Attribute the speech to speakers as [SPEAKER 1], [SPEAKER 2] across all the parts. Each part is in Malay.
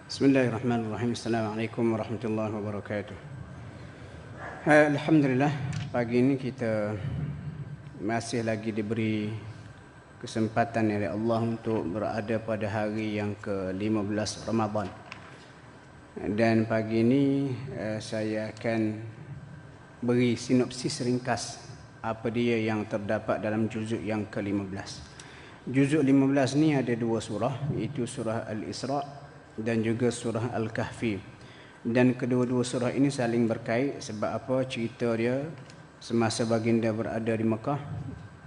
[SPEAKER 1] Bismillahirrahmanirrahim. Assalamualaikum warahmatullahi wabarakatuh. Alhamdulillah, pagi ini kita masih lagi diberi kesempatan oleh Allah untuk berada pada hari yang ke-15 Ramadan. Dan pagi ini saya akan beri sinopsis ringkas apa dia yang terdapat dalam juzuk yang ke-15. Juzuk 15 ni ada dua surah, iaitu surah Al-Isra' dan juga surah Al-Kahfi. Dan kedua-dua surah ini saling berkait. Sebab apa? Cerita dia semasa baginda berada di Mekah,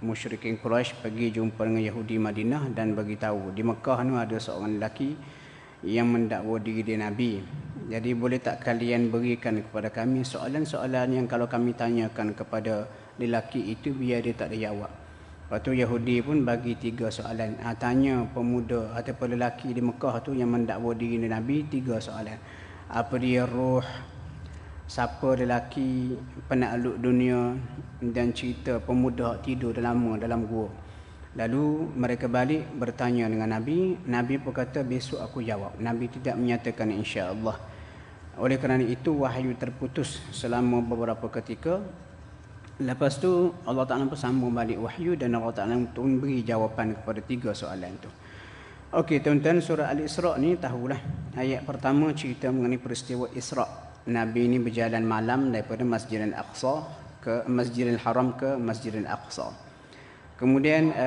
[SPEAKER 1] musyrikin Quraisy pergi jumpa dengan Yahudi Madinah dan bagi tahu di Mekah ni ada seorang lelaki yang mendakwa diri dia Nabi. Jadi boleh tak kalian berikan kepada kami soalan-soalan yang kalau kami tanyakan kepada lelaki itu biar dia tak ada jawab. Lepas tu Yahudi pun bagi 3 soalan. Tanya pemuda ataupun lelaki di Mekah tu yang mendakwa diri Nabi 3 soalan. Apa dia roh, siapa lelaki penakluk dunia, dan cerita pemuda tidur dalam gua. Lalu mereka balik bertanya dengan Nabi. Nabi pun kata besok aku jawab. Nabi tidak menyatakan insya-Allah. Oleh kerana itu wahyu terputus selama beberapa ketika. Lepas tu Allah Ta'ala pun sambung balik wahyu dan Allah Ta'ala pun beri jawapan kepada 3 soalan tu. Okey tuan-tuan, surah Al-Isra' ni tahulah. Ayat pertama cerita mengenai peristiwa Isra'. Nabi ni berjalan malam daripada Masjidil Aqsa ke Masjidil Haram ke Masjidil Aqsa. Kemudian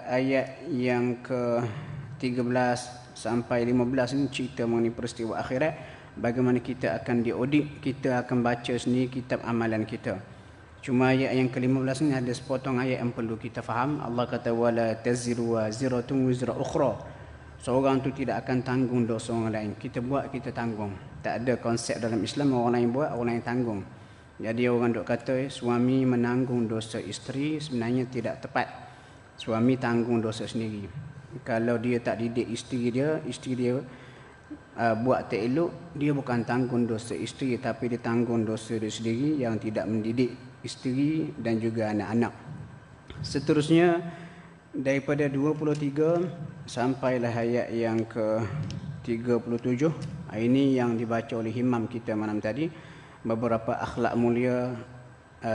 [SPEAKER 1] ayat yang ke-13 sampai 15 ni cerita mengenai peristiwa akhirat. Bagaimana kita akan diaudit, kita akan baca sendiri kitab amalan kita. Cuma ayat yang ke-15 ni ada sepotong ayat yang perlu kita faham. Allah kata wala taziru waziratun wizra ukhra. Seorang tu tidak akan tanggung dosa orang lain. Kita buat, kita tanggung. Tak ada konsep dalam Islam orang lain buat, orang lain tanggung. Jadi orang duk kata suami menanggung dosa isteri, sebenarnya tidak tepat. Suami tanggung dosa sendiri. Kalau dia tak didik isteri dia buat tak elok, dia bukan tanggung dosa isteri, tapi dia tanggung dosa dia sendiri yang tidak mendidik isteri dan juga anak-anak. Seterusnya daripada 23 sampailah ayat yang ke-37. Ini yang dibaca oleh imam kita malam tadi. Beberapa akhlak mulia,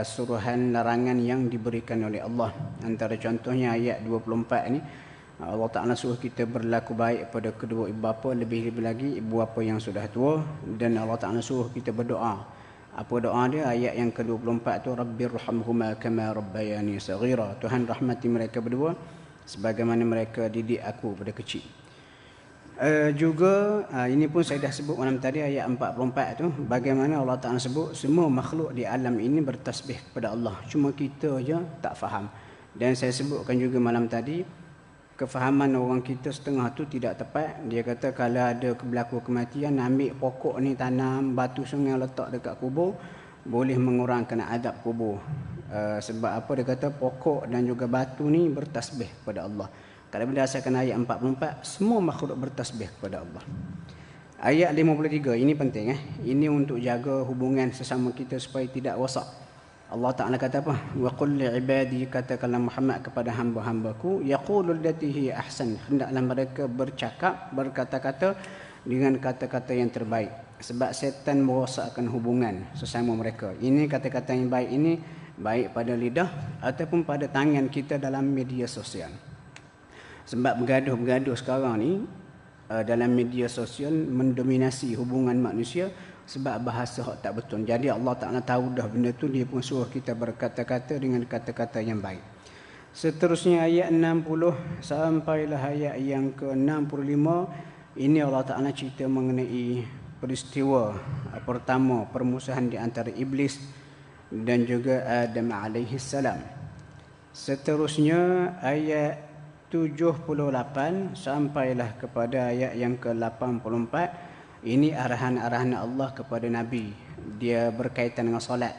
[SPEAKER 1] suruhan larangan yang diberikan oleh Allah. Antara contohnya ayat 24 ni, Allah Ta'ala suruh kita berlaku baik pada kedua ibu bapa, lebih-lebih lagi ibu bapa yang sudah tua. Dan Allah Ta'ala suruh kita berdoa. Apa doa dia? Ayat yang ke-24 tu, Rabbirhamhuma kama rabbayani saghira. Tuhan rahmati mereka berdua sebagaimana mereka didik aku pada kecil. Juga ini pun saya dah sebut malam tadi, ayat 44 tu, bagaimana Allah Ta'ala sebut semua makhluk di alam ini bertasbih kepada Allah. Cuma kita je tak faham. Dan saya sebutkan juga malam tadi, kefahaman orang kita setengah tu tidak tepat. Dia kata kalau ada berlaku kematian, ambil pokok ni tanam, batu sungai letak dekat kubur, boleh mengurangkan adab kubur. Sebab apa? Dia kata pokok dan juga batu ni bertasbih kepada Allah. Kalau berdasarkan ayat 44, semua makhluk bertasbih kepada Allah. Ayat 53, ini penting. Ini untuk jaga hubungan sesama kita supaya tidak rosak. Allah Ta'ala kata apa? Wa qul li'ibadi, katakanlah Muhammad kepada hamba-hambaku, yaqulul lati hiya ahsan, hendaklah mereka berkata-kata dengan kata-kata yang terbaik. Sebab setan merosakkan hubungan sesama mereka. Ini kata-kata yang baik ini baik pada lidah ataupun pada tangan kita dalam media sosial. Sebab bergaduh-bergaduh sekarang ni dalam media sosial mendominasi hubungan manusia sebab bahasa hak tak betul. Jadi Allah Ta'ala tahu dah benda tu, dia pun suruh kita berkata-kata dengan kata-kata yang baik. Seterusnya ayat 60 sampailah ayat yang ke-65. Ini Allah Ta'ala cerita mengenai peristiwa pertama permusuhan di antara iblis dan juga Adam alaihi salam. Seterusnya ayat 78 sampailah kepada ayat yang ke-84. Ini arahan-arahan Allah kepada Nabi. Dia berkaitan dengan solat.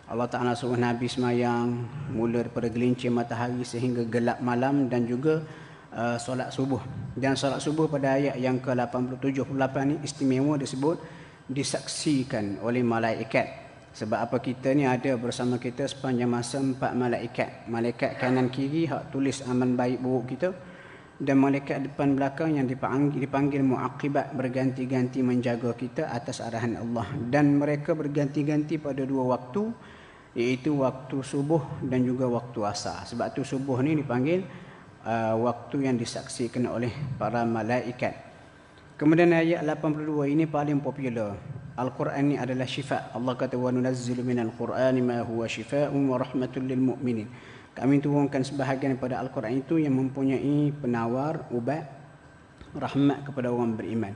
[SPEAKER 1] Allah Ta'ala suruh Nabi semayang mula daripada gelincir matahari sehingga gelap malam, dan juga solat subuh. Dan solat subuh pada ayat yang ke-87-88 ni istimewa disebut disaksikan oleh malaikat. Sebab apa? Kita ni ada bersama kita sepanjang masa 4 malaikat. Malaikat kanan kiri hak tulis amal baik buruk kita. dan malaikat depan belakang yang dipanggil muaqibat, berganti-ganti menjaga kita atas arahan Allah. Dan mereka berganti-ganti pada dua waktu, iaitu waktu subuh dan juga waktu asar. Sebab tu subuh ni dipanggil waktu yang disaksikan oleh para malaikat. Kemudian ayat 82 ini paling popular. Al-Quran ini adalah syifa. Allah kata wa nunazzilu minal Qur'ani ma huwa syifaa'un wa rahmatul lil mu'minin. Kami turunkan sebahagian daripada Al-Quran itu yang mempunyai penawar, ubat, rahmat kepada orang beriman.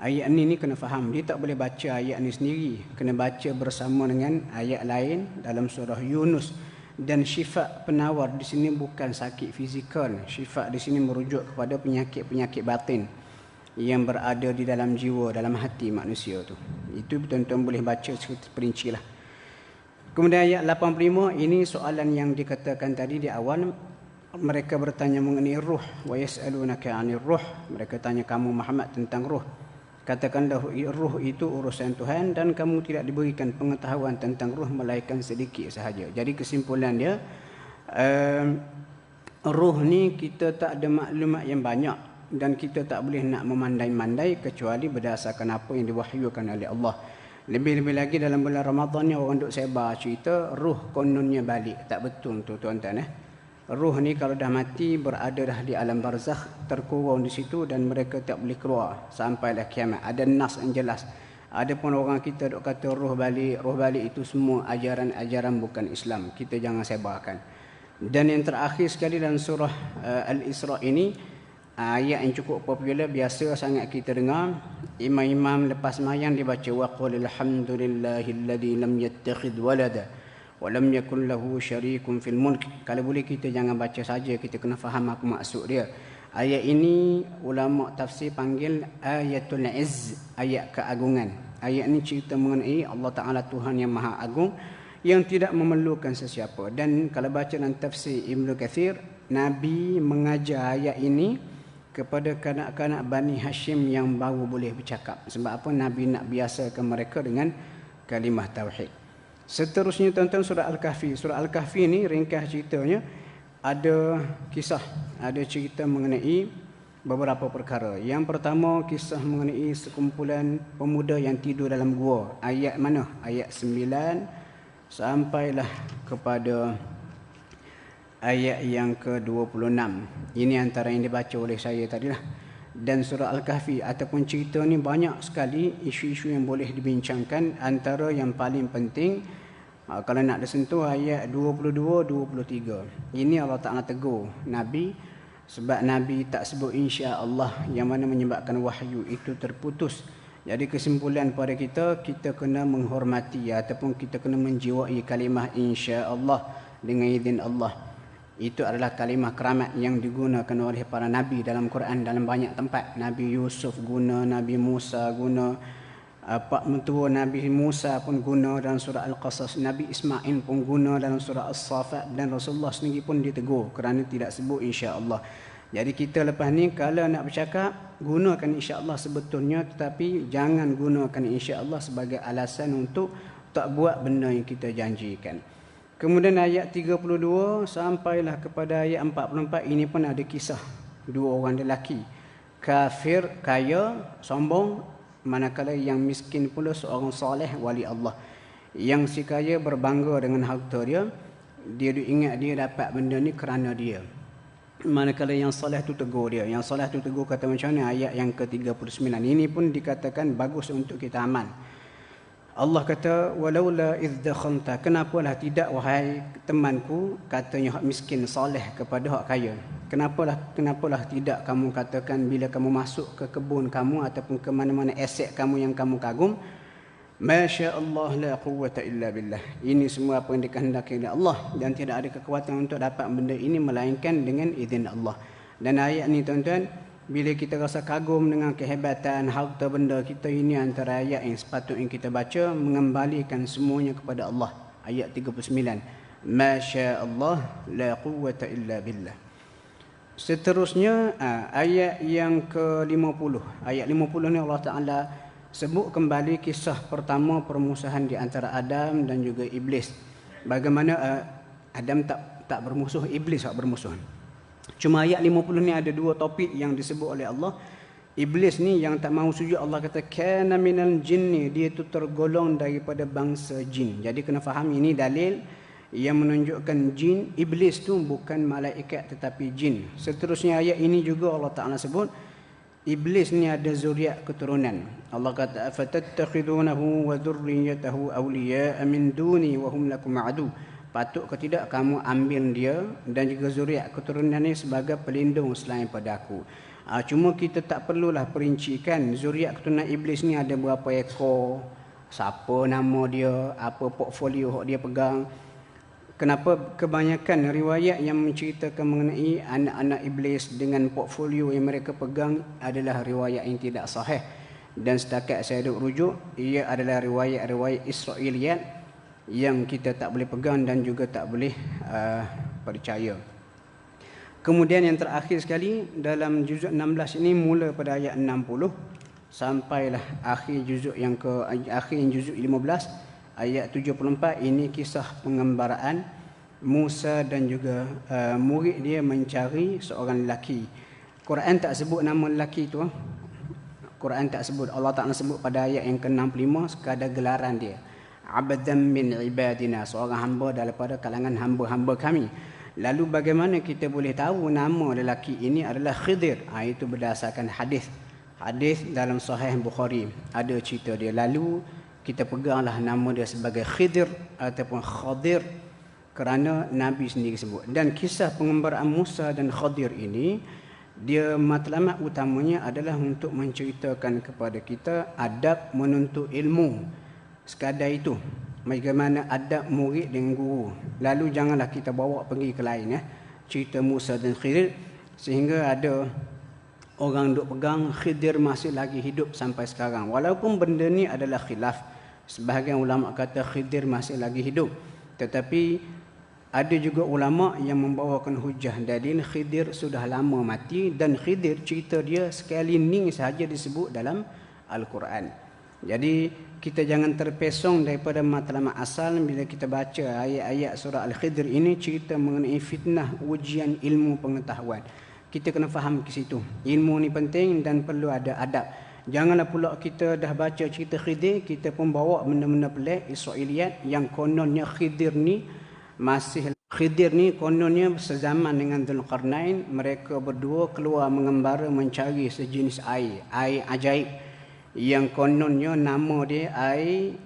[SPEAKER 1] Ayat ni kena faham. Dia tak boleh baca ayat ni sendiri. Kena baca bersama dengan ayat lain dalam surah Yunus. Dan syifa penawar di sini bukan sakit fizikal. Syifa di sini merujuk kepada penyakit-penyakit batin yang berada di dalam jiwa, dalam hati manusia tu. Itu tuan-tuan boleh baca secara perinci lah. Kemudian ayat 85, ini soalan yang dikatakan tadi di awal. Mereka bertanya mengenai ruh. Wa yas'alunaka 'anir ruh. Mereka tanya kamu Muhammad tentang ruh. Katakanlah ruh itu urusan Tuhan dan kamu tidak diberikan pengetahuan tentang ruh melainkan sedikit sahaja. Jadi kesimpulan dia, ruh ni kita tak ada maklumat yang banyak dan kita tak boleh nak memandai-mandai kecuali berdasarkan apa yang diwahyukan oleh Allah. Lebih-lebih lagi dalam bulan Ramadan ni orang duk sebar cerita ruh kononnya balik. Tak betul tu tuan-tuan. Ruh ni kalau dah mati berada dah di alam barzakh, terkurung di situ dan mereka tak boleh keluar sampailah kiamat. Ada nas yang jelas. Ada pun orang kita duk kata ruh balik itu semua ajaran-ajaran bukan Islam. Kita jangan sebarkan. Dan yang terakhir sekali dalam surah Al-Isra ini, ayat yang cukup popular, biasa sangat kita dengar. Imam-imam lepas sembahyang dibaca wa qul alhamdulillahilladzi lam yattakhidh walada wa lam yakul lahu syarikun fil mulk. Kalau boleh kita jangan baca saja, kita kena faham apa maksud dia. Ayat ini ulama tafsir panggil ayatul izz, ayat keagungan. Ayat ini cerita mengenai Allah Taala Tuhan yang Maha Agung yang tidak memerlukan sesiapa. Dan kalau baca dalam tafsir Ibnu Katsir, Nabi mengajar ayat ini kepada kanak-kanak Bani Hashim yang baru boleh bercakap. Sebab apa? Nabi nak biasakan mereka dengan kalimah tauhid. Seterusnya tuan-tuan, surah Al-Kahfi. Surah Al-Kahfi ni ringkas ceritanya ada kisah, ada cerita mengenai beberapa perkara. Yang pertama, kisah mengenai sekumpulan pemuda yang tidur dalam gua. Ayat mana? Ayat 9 sampailah kepada ayat yang ke-26. Ini antara yang dibaca oleh saya tadilah. Dan surah Al-Kahfi ataupun cerita ni banyak sekali isu-isu yang boleh dibincangkan. Antara yang paling penting, kalau nak disentuh, ayat 22-23. Ini Allah Ta'ala tegur Nabi sebab Nabi tak sebut insya-Allah, yang mana menyebabkan wahyu itu terputus. Jadi kesimpulan pada kita kena menghormati ataupun kita kena menjiwai kalimah insya-Allah dengan izin Allah. Itu adalah kalimah keramat yang digunakan oleh para Nabi dalam Quran dalam banyak tempat. Nabi Yusuf guna, Nabi Musa guna, Pak Mentua Nabi Musa pun guna dalam surah Al-Qasas, Nabi Ismail pun guna dalam surah As-Safat, dan Rasulullah sendiri pun ditegur kerana tidak sebut insya-Allah. Jadi kita lepas ni kalau nak bercakap, gunakan insya-Allah sebetulnya, tetapi jangan gunakan insya-Allah sebagai alasan untuk tak buat benda yang kita janjikan. Kemudian ayat 32 sampailah kepada ayat 44, ini pun ada kisah dua orang lelaki. Kafir, kaya, sombong, manakala yang miskin pula seorang soleh wali Allah. Yang si kaya berbangga dengan harta dia, dia ingat dia dapat benda ni kerana dia. Manakala yang soleh tu tegur dia. Yang soleh tu tegur kata macam mana? Ayat yang ke-39. Ini pun dikatakan bagus untuk kita amal. Allah kata walaula idh dakhalta, kenapalah tidak wahai temanku, katanya hak miskin soleh kepada hak kaya, kenapalah tidak kamu katakan bila kamu masuk ke kebun kamu ataupun ke mana-mana aset kamu yang kamu kagum, masya Allah la quwwata illa billah, ini semua apa yang dikehendaki oleh Allah dan tidak ada kekuatan untuk dapat benda ini melainkan dengan izin Allah. Dan ayat ni tuan-tuan, bila kita rasa kagum dengan kehebatan harta benda kita, ini antara ayat yang sepatutnya kita baca, mengembalikan semuanya kepada Allah. Ayat 39. Masya Allah la quwwata illa billah. Seterusnya ayat yang ke-50. Ayat 50 ni Allah Ta'ala sebut kembali kisah pertama permusuhan di antara Adam dan juga Iblis. Bagaimana Adam tak bermusuh, Iblis tak bermusuh. Cuma ayat 50 ni ada dua topik yang disebut oleh Allah. Iblis ni yang tak mahu sujud, Allah kata kana minal jinni, dia tu tergolong daripada bangsa jin. Jadi kena faham ini dalil yang menunjukkan jin, iblis tu bukan malaikat tetapi jin. Seterusnya ayat ini juga Allah Taala sebut iblis ni ada zuriat keturunan. Allah kata afatattakhidunahu wa dhurriyyatahu awliya'a min duni wa hum lakum adu. Patut ke tidak kamu ambil dia dan juga zuriat keturunannya sebagai pelindung selain pada aku. Cuma kita tak perlulah perincikan zuriat keturunan iblis ni ada berapa ekor, siapa nama dia, apa portfolio yang dia pegang. Kenapa kebanyakan riwayat yang menceritakan mengenai anak-anak iblis dengan portfolio yang mereka pegang adalah riwayat yang tidak sahih. Dan setakat saya duk rujuk, ia adalah riwayat-riwayat Israiliyat yang kita tak boleh pegang dan juga tak boleh percaya. Kemudian yang terakhir sekali dalam juzuk 16 ini mula pada ayat 60 sampailah akhir juzuk yang juzuk 15 ayat 74. Ini kisah pengembaraan Musa dan juga murid dia mencari seorang lelaki. Quran tak sebut nama lelaki tu. Quran tak sebut. Allah Ta'ala sebut pada ayat yang ke-65 sekadar gelaran dia. Abdan min ibadina, seorang hamba daripada kalangan hamba-hamba kami. Lalu bagaimana kita boleh tahu nama lelaki ini adalah Khidir? Itu berdasarkan hadis. Hadis dalam Sahih Bukhari ada cerita dia. Lalu kita peganglah nama dia sebagai Khidir ataupun Khadir kerana Nabi sendiri sebut. Dan kisah pengembaraan Musa dan Khadir ini, dia matlamat utamanya adalah untuk menceritakan kepada kita adab menuntut ilmu. Sekadar itu, bagaimana adab murid dengan guru. Lalu janganlah kita bawa pergi ke lain cerita Musa dan Khidir, sehingga ada orang duk pegang Khidir masih lagi hidup sampai sekarang. Walaupun benda ni adalah khilaf. Sebahagian ulama kata Khidir masih lagi hidup, tetapi ada juga ulama yang membawakan hujah dalil Khidir sudah lama mati dan Khidir cerita dia sekali ni sahaja disebut dalam Al-Quran. Jadi kita jangan terpesong daripada matlamat asal bila kita baca ayat-ayat surah Al-Khidir ini cerita mengenai fitnah ujian ilmu pengetahuan. Kita kena faham ke situ. Ilmu ni penting dan perlu ada adab. Janganlah pula kita dah baca cerita Khidir, kita pun bawa benda-benda pelik Israiliyat yang kononnya Khidir ni kononnya sezaman dengan Dzulqarnain. Mereka berdua keluar mengembara mencari sejenis air ajaib yang kononnya nama dia air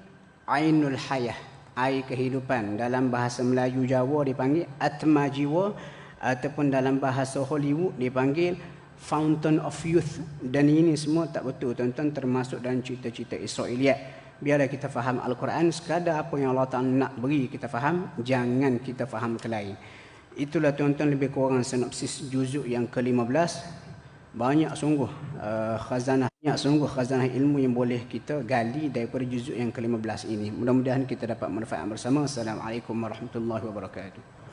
[SPEAKER 1] Ainul Hayah, air kehidupan. Dalam bahasa Melayu Jawa dipanggil Atma Jiwa, ataupun dalam bahasa Hollywood dipanggil Fountain of Youth. Dan ini semua tak betul tuan-tuan, termasuk dalam cerita-cerita Israiliyat. Biarlah kita faham Al-Quran sekadar apa yang Allah Ta'ala nak beri kita faham, jangan kita faham ke lain. Itulah tuan-tuan lebih kurang sinopsis juzuk yang ke-15. Banyak sungguh khazanah ilmu yang boleh kita gali daripada juzuk yang ke-15 ini. Mudah-mudahan kita dapat manfaat bersama. Assalamualaikum warahmatullahi wabarakatuh.